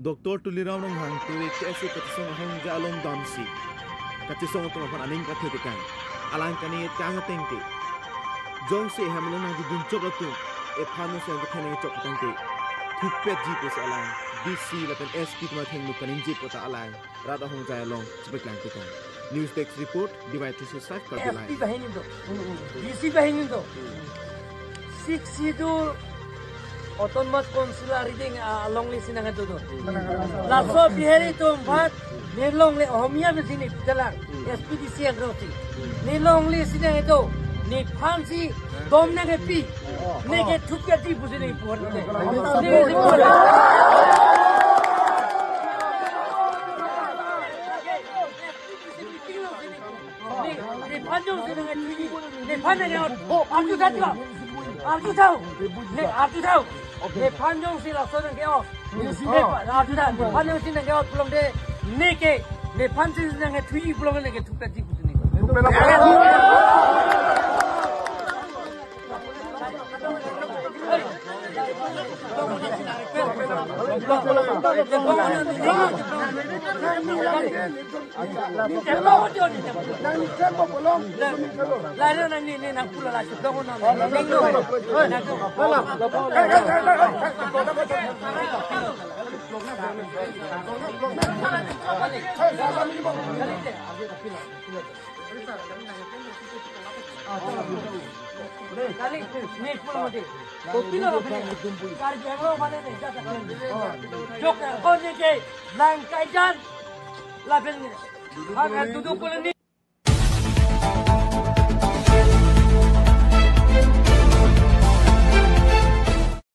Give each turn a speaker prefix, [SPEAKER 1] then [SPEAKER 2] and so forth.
[SPEAKER 1] Doktor tulirang nong hang tu kasi katisong hang jalong damsi. Katisong tu mapan aning kathetikan. Alang kanit kang tengke. Jong se hamlon na dun chok tu. E phanu se kathane chok tangke. Thupet jipus alang. DC lakan SP tu matheng nu kaning jip ta alang. Rada hong jalong sebek lang tikan. News Desk report divide 365 Karbilai.
[SPEAKER 2] SP bahinin tu. DC bahinin tu. 6 sidul Autonomous Consular reading along li sinang itu tu. Laso bihari tu empat nilong li homia di sini jalan SPDC yang roti. Nilong li sinang itu ni pansi dom na pi. Ni ke thukya ti busi ni puan ni. Ni puan. Ni panjang sinang itu ni panjang ni. Aku dah tahu. Aku tahu. Ni aku tahu. Ni panjang sila soalnya kau. Ni aku dah. Ni panjang sila kau pulang deh. Ni ke. Ni panjang sila kau tujuh pulang ni ke tu peti pun ni. Kali ni pulang mati. Kopi lo apa ni? Karya lo mana ni? Jok kau ni ke? Langkai jan. Lapin. Akan duduk pulang ni.